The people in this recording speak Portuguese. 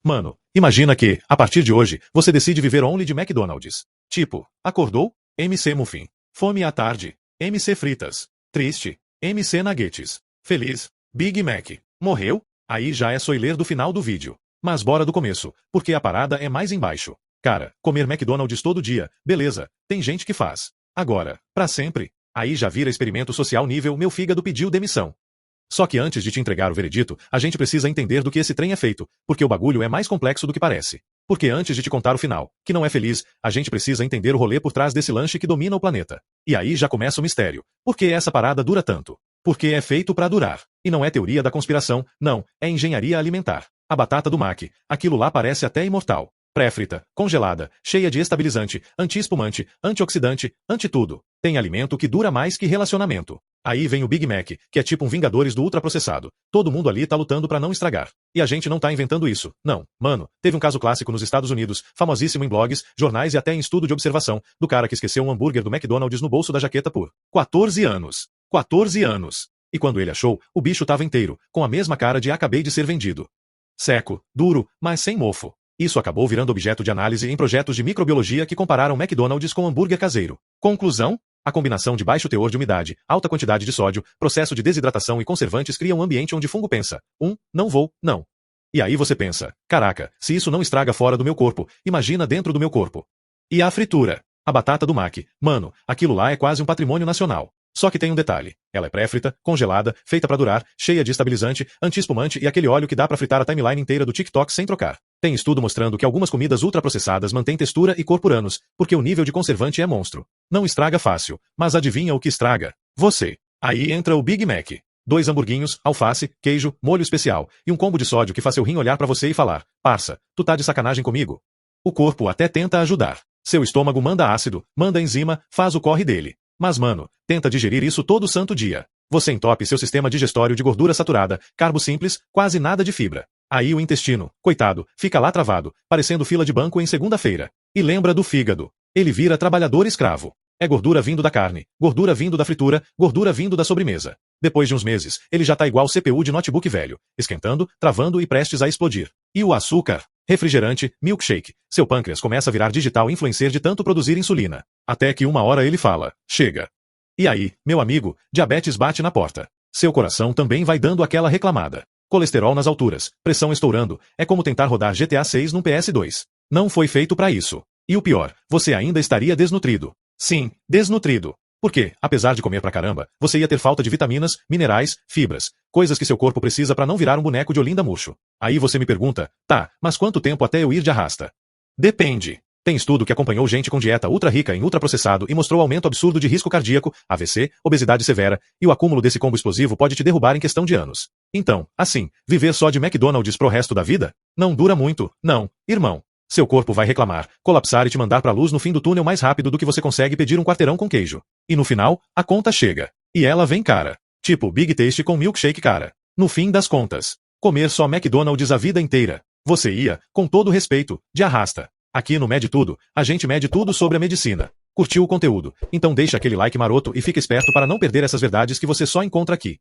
Mano, imagina que, a partir de hoje, você decide viver only de McDonald's. Tipo, acordou? MC Muffin. Fome à tarde. MC Fritas. Triste. MC Nuggets. Feliz. Big Mac. Morreu? Aí já é spoiler do final do vídeo. Mas bora do começo, porque a parada é mais embaixo. Cara, comer McDonald's todo dia, beleza, tem gente que faz. Agora, pra sempre, aí já vira experimento social nível meu fígado pediu demissão. Só que antes de te entregar o veredito, a gente precisa entender do que esse trem é feito, porque o bagulho é mais complexo do que parece. Porque antes de te contar o final, que não é feliz, a gente precisa entender o rolê por trás desse lanche que domina o planeta. E aí já começa o mistério. Por que essa parada dura tanto? Porque é feito pra durar. E não é teoria da conspiração, não, é engenharia alimentar. A batata do Mac, aquilo lá parece até imortal. Pré-frita, congelada, cheia de estabilizante, anti-espumante, antioxidante, anti-tudo. Tem alimento que dura mais que relacionamento. Aí vem o Big Mac, que é tipo um Vingadores do ultraprocessado. Todo mundo ali tá lutando pra não estragar. E a gente não tá inventando isso. Não, mano, teve um caso clássico nos Estados Unidos, famosíssimo em blogs, jornais e até em estudo de observação, do cara que esqueceu um hambúrguer do McDonald's no bolso da jaqueta por 14 anos. 14 anos. E quando ele achou, o bicho tava inteiro, com a mesma cara de acabei de ser vendido. Seco, duro, mas sem mofo. Isso acabou virando objeto de análise em projetos de microbiologia que compararam McDonald's com hambúrguer caseiro. Conclusão? A combinação de baixo teor de umidade, alta quantidade de sódio, processo de desidratação e conservantes cria um ambiente onde fungo pensa, não vou, não. E aí você pensa, caraca, se isso não estraga fora do meu corpo, imagina dentro do meu corpo. E a fritura? A batata do Mac, mano, aquilo lá é quase um patrimônio nacional. Só que tem um detalhe, ela é pré-frita, congelada, feita pra durar, cheia de estabilizante, anti-espumante e aquele óleo que dá pra fritar a timeline inteira do TikTok sem trocar. Tem estudo mostrando que algumas comidas ultraprocessadas mantêm textura e cor por anos, porque o nível de conservante é monstro. Não estraga fácil, mas adivinha o que estraga? Você. Aí entra o Big Mac. 2 hamburguinhos, alface, queijo, molho especial, e um combo de sódio que faz seu rim olhar pra você e falar, parça, tu tá de sacanagem comigo? O corpo até tenta ajudar. Seu estômago manda ácido, manda enzima, faz o corre dele. Mas mano, tenta digerir isso todo santo dia. Você entope seu sistema digestório de gordura saturada, carbo simples, quase nada de fibra. Aí o intestino, coitado, fica lá travado, parecendo fila de banco em segunda-feira. E lembra do fígado. Ele vira trabalhador escravo. É gordura vindo da carne, gordura vindo da fritura, gordura vindo da sobremesa. Depois de uns meses, ele já tá igual CPU de notebook velho, esquentando, travando e prestes a explodir. E o açúcar? Refrigerante, milkshake. Seu pâncreas começa a virar digital influencer de tanto produzir insulina. Até que uma hora ele fala, chega. E aí, meu amigo, diabetes bate na porta. Seu coração também vai dando aquela reclamada. Colesterol nas alturas, pressão estourando, é como tentar rodar GTA 6 num PS2. Não foi feito pra isso. E o pior, você ainda estaria desnutrido. Sim, desnutrido. Porque, apesar de comer pra caramba, você ia ter falta de vitaminas, minerais, fibras, coisas que seu corpo precisa pra não virar um boneco de Olinda murcho. Aí você me pergunta, tá, mas quanto tempo até eu ir de arrasta? Depende. Tem estudo que acompanhou gente com dieta ultra rica em ultraprocessado e mostrou aumento absurdo de risco cardíaco, AVC, obesidade severa, e o acúmulo desse combo explosivo pode te derrubar em questão de anos. Então, assim, viver só de McDonald's pro resto da vida? Não dura muito, não, irmão. Seu corpo vai reclamar, colapsar e te mandar pra luz no fim do túnel mais rápido do que você consegue pedir um quarteirão com queijo. E no final, a conta chega. E ela vem cara. Tipo Big Taste com milkshake cara. No fim das contas, comer só McDonald's a vida inteira. Você ia, com todo respeito, de arrasta. Aqui no Mede Tudo, a gente mede tudo sobre a medicina. Curtiu o conteúdo? Então deixa aquele like maroto e fica esperto para não perder essas verdades que você só encontra aqui.